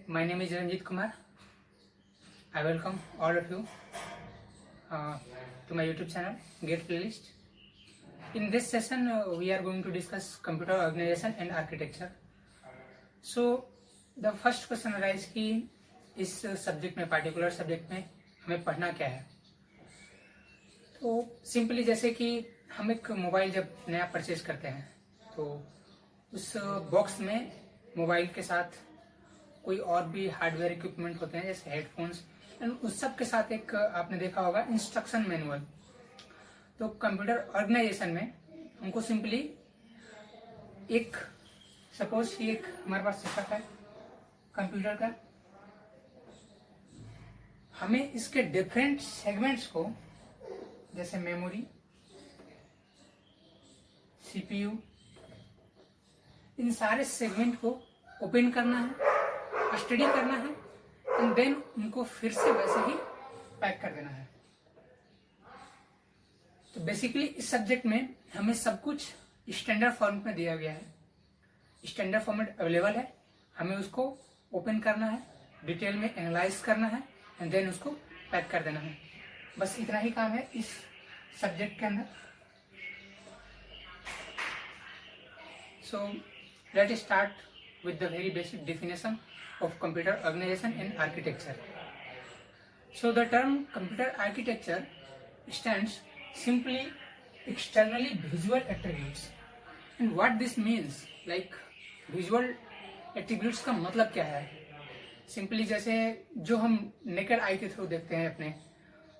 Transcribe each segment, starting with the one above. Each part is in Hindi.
My name is Ranjit Kumar. I welcome all of you to my YouTube channel, Get Playlist. In this session, we are going to discuss computer organization and architecture. So, the first question arises कि इस सब्जेक्ट में, पार्टिकुलर सब्जेक्ट में हमें पढ़ना क्या है. तो सिंपली जैसे कि हम एक मोबाइल जब नया परचेज करते हैं तो उस बॉक्स में मोबाइल के साथ कोई और भी हार्डवेयर इक्विपमेंट होते हैं जैसे हेडफोन्स, एंड उस सब के साथ एक आपने देखा होगा इंस्ट्रक्शन मैनुअल. तो कंप्यूटर ऑर्गेनाइजेशन में हमको सिंपली एक सपोज कि एक हमारे पास सेटअप है कंप्यूटर का, हमें इसके डिफरेंट सेगमेंट्स को जैसे मेमोरी, सीपीयू, इन सारे सेगमेंट को ओपन करना है, स्टडी करना है एंड देन उनको फिर से वैसे ही पैक कर देना है. तो बेसिकली इस सब्जेक्ट में हमें सब कुछ स्टैंडर्ड फॉर्मेट में दिया गया है. स्टैंडर्ड फॉर्मेट अवेलेबल है, हमें उसको ओपन करना है, डिटेल में एनालाइज करना है एंड देन उसको पैक कर देना है. बस इतना ही काम है इस सब्जेक्ट के अंदर. So let us start with the very basic definition of computer organization and architecture. So the term computer architecture stands simply externally visual attributes. And what this means, like visual attributes का मतलब क्या है? Simply जैसे जो हम naked eye के थ्रू देखते हैं अपने,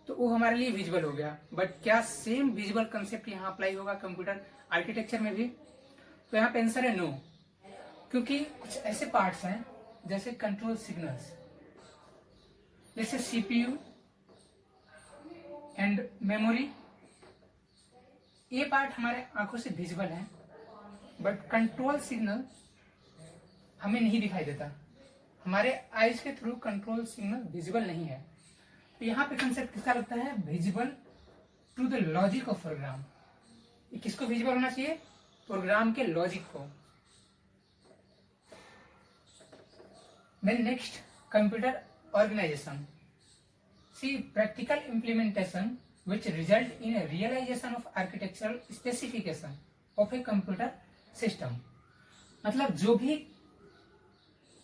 तो वो हमारे लिए विजुअल हो गया. बट क्या सेम विजुअल कंसेप्ट यहाँ अप्लाई होगा कंप्यूटर आर्किटेक्चर में भी? तो यहाँ पे आंसर है नो. क्योंकि कुछ ऐसे पार्ट्स हैं जैसे कंट्रोल सिग्नल्स, जैसे सीपीयू एंड मेमोरी, ये पार्ट हमारे आंखों से विजिबल है बट कंट्रोल सिग्नल हमें नहीं दिखाई देता. हमारे आईज के थ्रू कंट्रोल सिग्नल विजिबल नहीं है. तो यहाँ पे कंसेप्ट किसका लगता है? Visible to the logic of program. किसको विजिबल होना चाहिए? प्रोग्राम के लॉजिक को. Then next, computer organization. See, practical implementation which result in a realization of architectural specification of a computer system. मतलब जो भी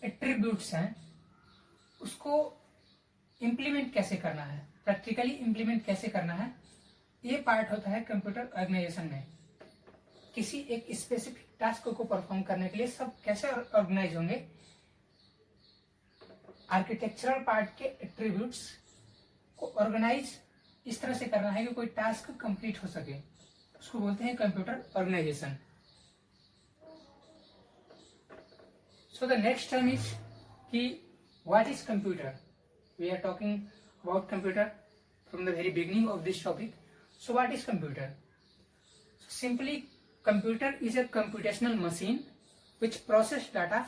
attributes हैं उसको implement कैसे करना है, practically implement कैसे करना है, ये पार्ट होता है कंप्यूटर ऑर्गेनाइजेशन में. किसी एक स्पेसिफिक टास्क को परफॉर्म करने के लिए सब कैसे ऑर्गेनाइज होंगे, आर्किटेक्चरल पार्ट के एट्रीब्यूट्स को ऑर्गेनाइज इस तरह से करना है कि कोई टास्क कंप्लीट हो सके, उसको बोलते हैं computer organisation. So the next term is कि what is computer. We are talking about computer from the very beginning of this topic. So what is computer? Simply computer is a computational machine which process data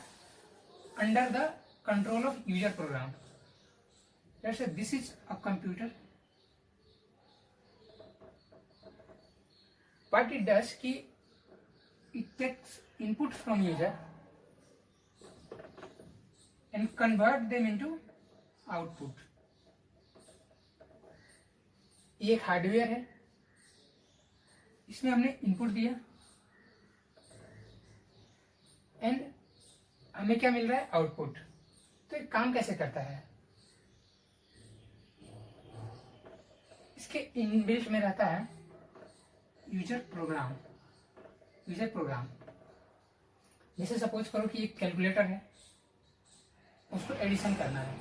under the control of user program. Let's say this is a computer. What it does कि it takes input from user and convert them into output. ये एक हार्डवेयर है, इसमें हमने इनपुट दिया एंड हमें क्या मिल रहा है? आउटपुट. तो ये काम कैसे करता है? इसके इनबिल्ट में रहता है यूजर प्रोग्राम. यूजर प्रोग्राम जैसे सपोज करो कि एक कैलकुलेटर है, उसको एडिशन करना है.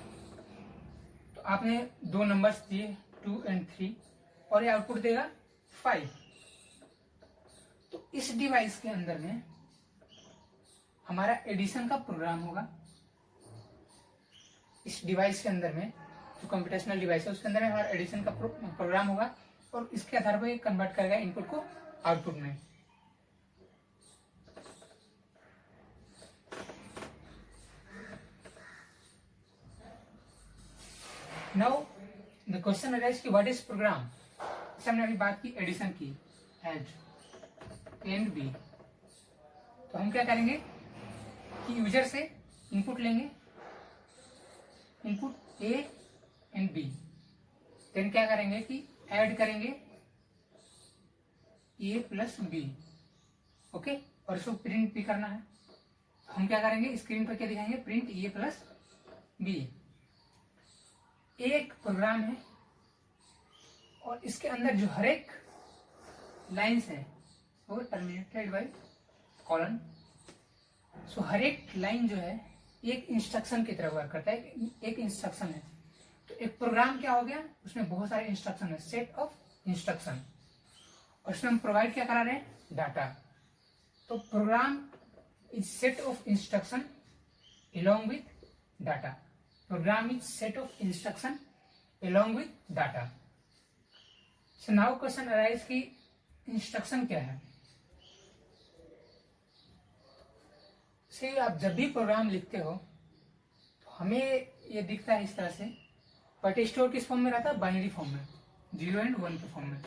तो आपने दो नंबर्स दिए 2 और 3 और ये आउटपुट देगा 5. तो इस डिवाइस के अंदर में हमारा एडिशन का प्रोग्राम होगा. इस डिवाइस के अंदर में जो कंप्यूटेशनल डिवाइस है उसके अंदर में हमारा एडिशन का प्रोग्राम होगा और इसके आधार पर कन्वर्ट करेगा इनपुट को आउटपुट में. नाउ द क्वेश्चन अराइज कि व्हाट इज प्रोग्राम. जैसे हमने अभी बात की एडिशन की, एड एंड बी, तो हम क्या करेंगे कि यूजर से इनपुट लेंगे input A and B, then क्या करेंगे कि ऐड करेंगे ए प्लस बी, ओके, और इसको प्रिंट भी करना है। हम क्या करेंगे, स्क्रीन पर क्या दिखाएंगे, प्रिंट ए प्लस बी। एक प्रोग्राम है और इसके अंदर जो हर एक लाइन्स है वो टर्मिनेटेड बाय कॉलन। सो हर एक लाइन जो है एक इंस्ट्रक्शन की तरह वर्क करता है, एक इंस्ट्रक्शन है। तो एक प्रोग्राम क्या हो गया, उसमें बहुत सारे इंस्ट्रक्शन है, सेट ऑफ इंस्ट्रक्शन, और उसमें हम प्रोवाइड क्या करा रहे हैं, डाटा। तो program is set of instruction along with data. Program is set of instruction along with data. So now question arise कि इंस्ट्रक्शन क्या है। से आप जब भी प्रोग्राम लिखते हो तो हमें ये दिखता है इस तरह से, बट स्टोर किस फॉर्म में रहता है, बाइनरी फॉर्म में, 0 एंड 1 के फॉर्म में।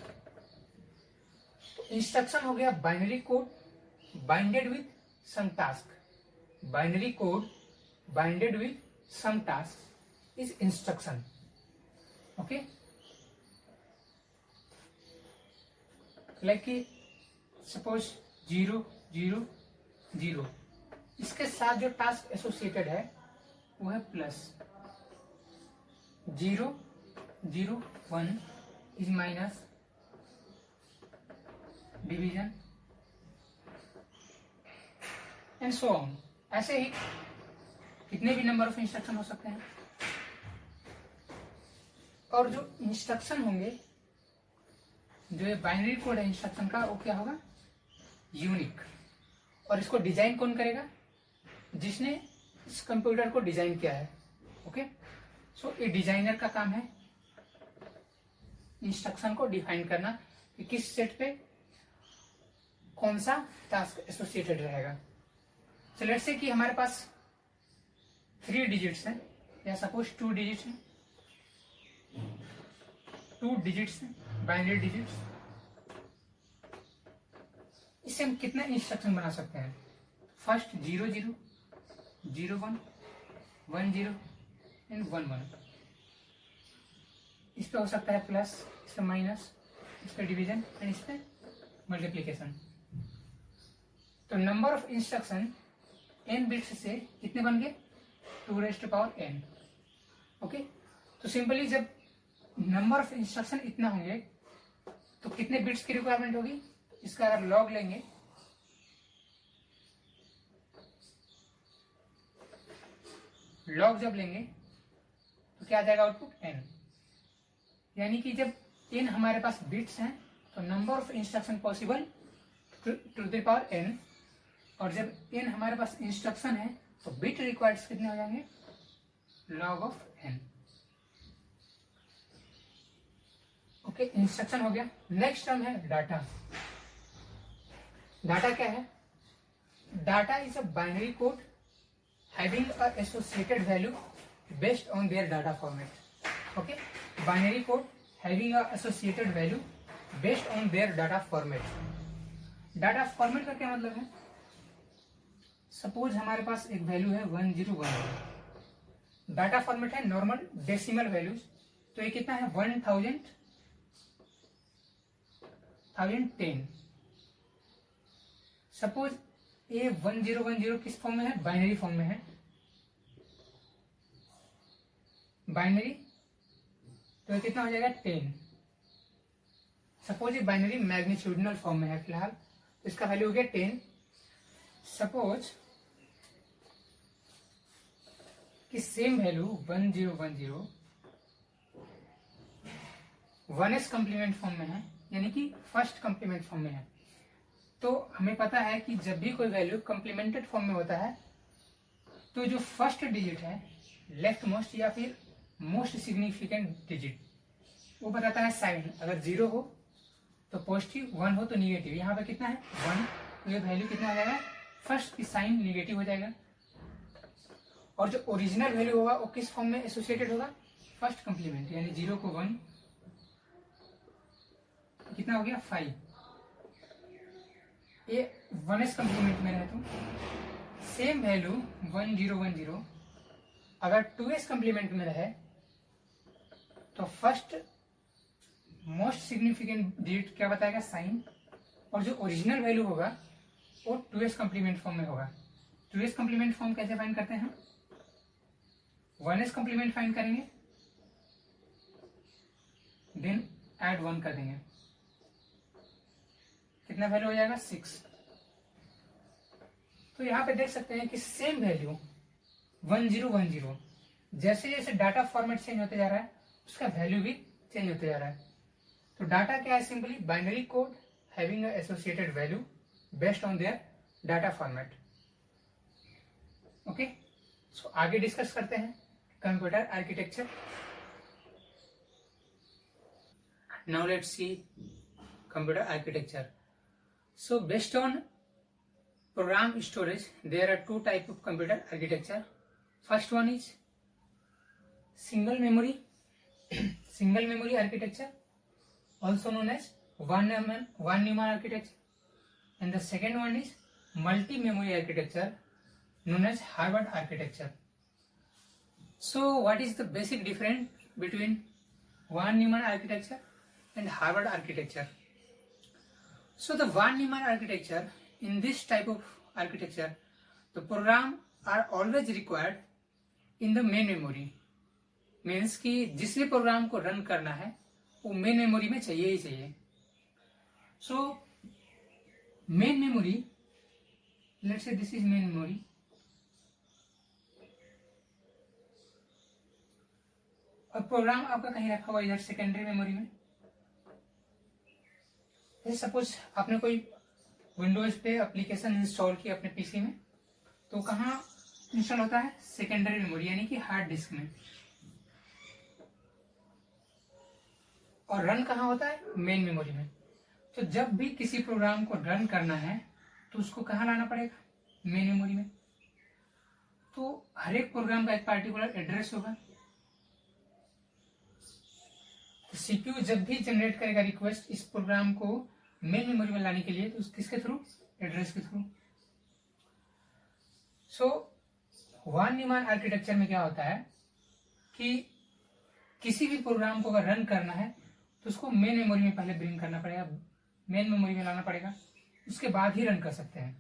तो इंस्ट्रक्शन हो गया binary code binded with some task. Binary code binded with some task is instruction, okay. Like कि सपोज 0 0 0, इसके साथ जो टास्क एसोसिएटेड है वो है plus. 0 0 1 is minus, division and so on. ऐसे ही कितने भी नंबर ऑफ इंस्ट्रक्शन हो सकते हैं। और जो इंस्ट्रक्शन होंगे, जो ये बाइनरी कोड है इंस्ट्रक्शन का, वो क्या होगा, यूनिक। और इसको डिजाइन कौन करेगा, जिसने इस कंप्यूटर को डिजाइन किया है, ओके। सो ये डिजाइनर का काम है इंस्ट्रक्शन को डिफाइन करना कि किस सेट पे कौन सा टास्क एसोसिएटेड रहेगा। तो लेट्स से कि हमारे पास 3 डिजिट्स हैं, या सपोज 2 डिजिट्स हैं, 2 डिजिट्स हैं, बाइनरी डिजिट्स। इससे हम कितना इंस्ट्रक्शन बना सकते हैं। First 0 0 0 1 1 0 and 1 1। इस पे हो सकता है प्लस, इस पे माइनस, इस पे डिवीजन एंड इस पे मल्टीप्लीकेशन। तो number of instruction n bits से कितने बन गए, 2n, ओके। तो सिंपली जब नंबर ऑफ इंस्ट्रक्शन इतना होंगे तो कितने बिट्स की रिक्वायरमेंट होगी। इसका अगर लॉग लेंगे, लॉग जब लेंगे तो क्या आ जाएगा आउटपुट, n। यानी कि जब n हमारे पास बिट्स हैं तो number of instruction possible to the power n, और जब n हमारे पास इंस्ट्रक्शन है तो बिट रिक्वायर्ड कितने हो जाएंगे, log of n, okay. Instruction हो गया। नेक्स्ट टर्म है डाटा। डाटा क्या है, data is a binary code having a associated value based on their data format, okay. Binary code having a associated value based on their data format. Data format का क्या मतलब है, सपोज हमारे पास एक वैल्यू है 1010, डाटा फॉर्मेट है नॉर्मल डेसिमल वैल्यूज। तो ये कितना है, 1010। सपोज ये 1010 किस फॉर्म में है, बाइनरी फॉर्म में है, बाइनरी। तो ये कितना हो जाएगा, 10। सपोज ये बाइनरी मैग्नीट्यूडिनल फॉर्म में है फिलहाल, तो इसका वैल्यू हो गया 10। सपोज कि same value 1010 1s complement form में है, यानी कि फर्स्ट कॉम्प्लीमेंट फॉर्म में है। तो हमें पता है कि जब भी कोई वैल्यू कॉम्प्लीमेंटेड फॉर्म में होता है तो जो फर्स्ट डिजिट है, लेफ्ट मोस्ट या फिर मोस्ट सिग्निफिकेंट डिजिट, वो बताता है साइन। अगर 0 हो तो पॉजिटिव, 1 हो तो निगेटिव। यहाँ पे कितना है, 1, तो ये वैल्यू कितना हो जाएगा, फर्स्ट की साइन निगेटिव हो जाएगा। और जो ओरिजिनल वैल्यू होगा वो किस फॉर्म में एसोसिएटेड होगा, फर्स्ट कॉम्प्लीमेंट, यानी 0 को 1, कितना हो गया 5। ये 1s कॉम्प्लीमेंट में रहे तो सेम वैल्यू 1010 अगर 2s कंप्लीमेंट में रहे तो फर्स्ट मोस्ट सिग्निफिकेंट डिजिट क्या बताएगा, साइन, और जो ओरिजिनल वैल्यू होगा वो 2s कंप्लीमेंट फॉर्म में होगा। 2s कंप्लीमेंट फॉर्म कैसे फाइंड करते हैं, 1s कंप्लीमेंट फाइंड करेंगे, देन ऐड 1 कर देंगे, कितना वैल्यू हो जाएगा 6। तो यहाँ पे देख सकते हैं कि सेम वैल्यू 1010, जैसे जैसे डाटा फॉर्मेट चेंज होते जा रहा है उसका वैल्यू भी चेंज होते जा रहा है। तो डाटा क्या है, simply binary code having associated value based on their data format. Okay, so आगे डिस्कस करते हैं computer architecture. Now let's see computer architecture. So based on program storage, there are two type of computer architecture. First one is single memory single memory architecture, also known as one Neumann architecture, and the second one is multi memory architecture, known as Harvard architecture. So what is the basic difference between one Neumann architecture and Harvard architecture? So the von Neumann architecture, in this type of architecture, the program are always required in the main memory. Means कि जिस भी प्रोग्राम को रन करना है वो मेन मेमोरी में चाहिए ही चाहिए। So main memory, let's say this is main memory, और प्रोग्राम आपका कहीं रखा हुआ इधर सेकेंडरी मेमोरी में। सपोज आपने कोई विंडोज पे एप्लीकेशन इंस्टॉल की अपने पीसी में, तो कहाँ इंस्टॉल होता है, सेकेंडरी मेमोरी यानी कि हार्ड डिस्क में, और रन कहाँ होता है, मेन मेमोरी में। तो जब भी किसी प्रोग्राम को रन करना है तो उसको कहाँ लाना पड़ेगा, मेन मेमोरी में। तो हर एक प्रोग्राम का एक पार्टिकुलर एड्रेस होगा। तो सीपीयू जब भी जनरेट करेगा रिक्वेस्ट इस प्रोग्राम को मेन मेमोरी में लाने के लिए, तो किसके थ्रू, एड्रेस के थ्रू। सो von Neumann आर्किटेक्चर में क्या होता है कि किसी भी प्रोग्राम को अगर रन करना है तो उसको मेन मेमोरी में पहले ब्रिंग करना पड़ेगा, मेन मेमोरी में लाना पड़ेगा, उसके बाद ही रन कर सकते हैं।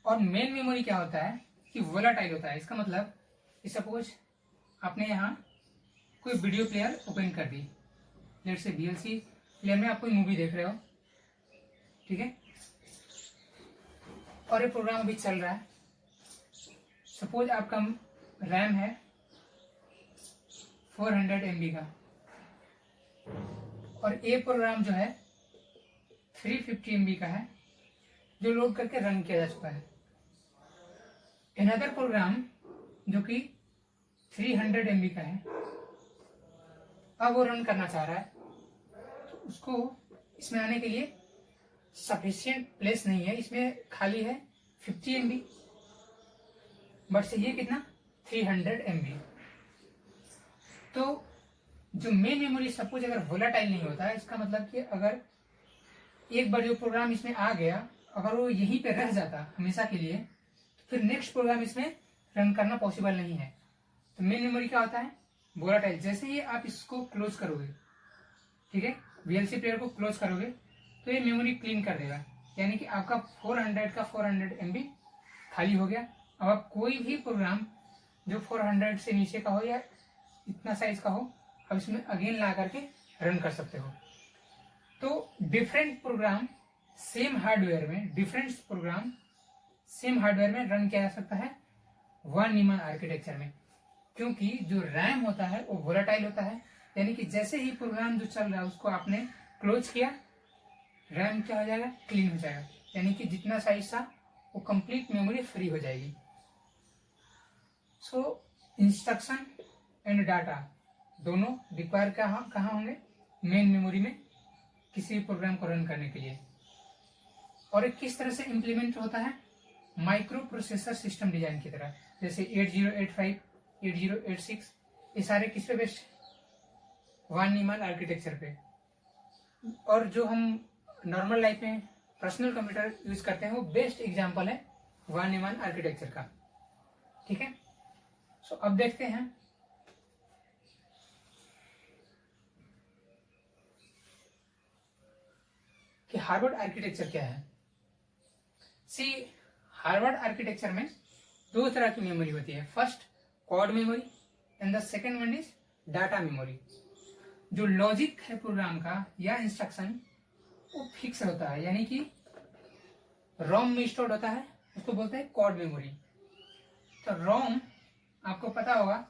और मेन मेमोरी क्या होता है कि वोलाटाइल होता है। इसका मतलब सपोज आपने यहाँ कोई वीडियो प्लेयर ओपन कर दी, लेट्स से VLC प्लेयर में आप कोई मूवी देख रहे हो, ठीक है, और ये प्रोग्राम अभी चल रहा है। सपोज आपका रैम है 400 MB का, और ये प्रोग्राम जो है 350 MB का है जो लोड करके रन किया जा चुका है। अनदर प्रोग्राम जो कि 300 MB का है, अब वो रन करना चाह रहा है, तो उसको इसमें आने के लिए सफिशिएंट प्लेस नहीं है, इसमें खाली है 50 MB, बट चाहिए कितना, 300 MB। तो जो मेन मेमोरी सपोज अगर वोलाटाइल नहीं होता है, इसका मतलब कि अगर एक बार जो प्रोग्राम इसमें आ गया, अगर वो यहीं पे रह जाता हमेशा के लिए, तो फिर नेक्स्ट प्रोग्राम इसमें रन करना पॉसिबल नहीं है। तो मेन मेमोरी क्या होता है, वोलाटाइल। जैसे ही आप इसको क्लोज करोगे, ठीक है, VLC प्लेयर को क्लोज करोगे, तो ये मेमोरी क्लीन कर देगा, यानी कि आपका 400 का 400 MB खाली हो गया। अब आप कोई भी प्रोग्राम जो 400 से नीचे का हो या इतना साइज का हो, अब इसमें अगेन ला करके रन कर सकते हो। तो डिफरेंट प्रोग्राम सेम हार्डवेयर में, डिफरेंट प्रोग्राम सेम हार्डवेयर में रन किया जा सकता है von Neumann आर्किटेक्चर में, क्योंकि जो रैम होता है वो वोलाटाइल होता है, यानी कि जैसे ही प्रोग्राम जो चल रहा है उसको आपने क्लोज किया, रैम क्या हो जाएगा, क्लीन हो जाएगा, यानी कि जितना साइज था वो कंप्लीट मेमोरी फ्री हो जाएगी। सो इंस्ट्रक्शन एंड डाटा दोनों रिक्वायर कहाँ होंगे, मेन मेमोरी में, किसी भी प्रोग्राम को रन करने के लिए। और एक किस तरह से इम्प्लीमेंट होता है, माइक्रो प्रोसेसर सिस्टम डिजाइन की तरह, जैसे 8085, 8086, ये सारे किस पे बेस्ड, von Neumann आर्किटेक्चर पे। और जो हम नॉर्मल लाइफ में पर्सनल कंप्यूटर यूज करते हैं वो बेस्ट एग्जांपल है von Neumann आर्किटेक्चर का, ठीक है। सो अब देखते हैं कि हार्वर्ड आर्किटेक्चर क्या है। सी, हार्वर्ड आर्किटेक्चर में दो तरह की मेमोरी होती है। First code memory and the second one is data memory. जो लॉजिक है प्रोग्राम का या इंस्ट्रक्शन वो फिक्स होता है, यानी कि रोम में स्टोर होता है, उसको बोलते हैं कोड मेमोरी। तो रोम आपको पता होगा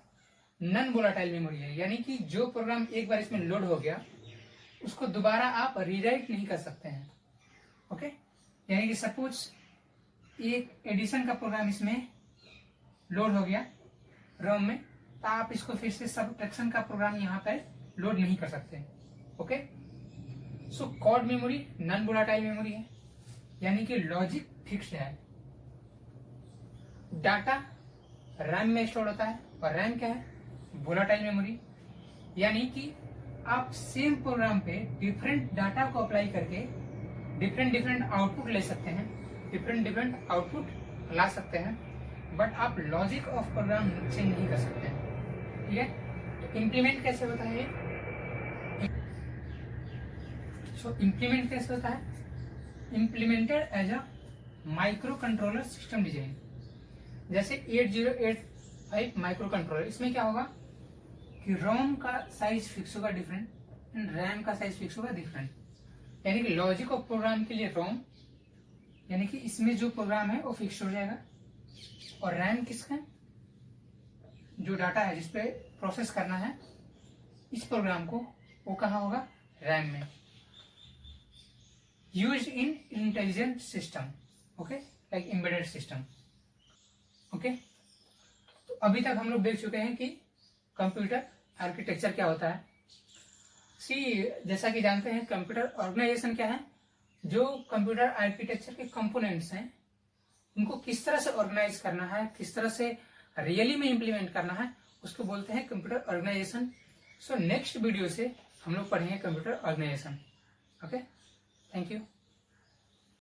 नॉन वोलेटाइल मेमोरी है, यानी कि जो प्रोग्राम एक बार इसमें लोड हो गया उसको दोबारा आप रीराइट नहीं कर सकते हैं। ओके, यानी कि सपोज एक एडिशन का प्रोग्राम इसमें लोड हो गया रोम में, तो आप इसको फिर से सब्ट्रैक्शन का प्रोग्राम यहाँ पर लोड नहीं कर सकते। Okay, so code memory non volatile memory है, यानी कि लॉजिक फिक्स्ड है। डाटा रैम में स्टोर होता है, और रैम क्या है? वोलेटाइल मेमोरी, यानी कि आप सेम प्रोग्राम पे डिफरेंट डाटा को अप्लाई करके डिफरेंट आउटपुट ले सकते हैं, डिफरेंट आउटपुट ला सकते हैं, बट आप लॉजिक ऑफ प्रोग्राम चेंज नहीं कर सकते हैं। ठीक है, तो इम्प्लीमेंट कैसे होता है? सो इम्प्लीमेंट कैसे होता है? Implemented as a micro controller system design. जैसे 8085 माइक्रो कंट्रोलर, इसमें क्या होगा कि रोम का साइज फिक्स होगा डिफरेंट एंड रैम का साइज फिक्स होगा डिफरेंट, यानी कि लॉजिक ऑफ प्रोग्राम के लिए रोम, यानी कि इसमें जो प्रोग्राम है वो फिक्स हो जाएगा, और रैम किसका है? जो डाटा है जिसपे प्रोसेस करना है इस प्रोग्राम को, वो कहाँ होगा? रैम में। Used in intelligent system, okay, like embedded system. Okay, तो अभी तक हम लोग देख चुके हैं कि कंप्यूटर आर्किटेक्चर क्या होता है। सी, जैसा कि जानते हैं कंप्यूटर ऑर्गेनाइजेशन क्या है? जो कंप्यूटर आर्किटेक्चर के कंपोनेंट्स हैं उनको किस तरह से ऑर्गेनाइज करना है, किस तरह से रियली में इम्प्लीमेंट करना है, उसको बोलते हैं computer organisation. So next video से हम लोग पढ़ेंगे computer organization. Okay, thank you.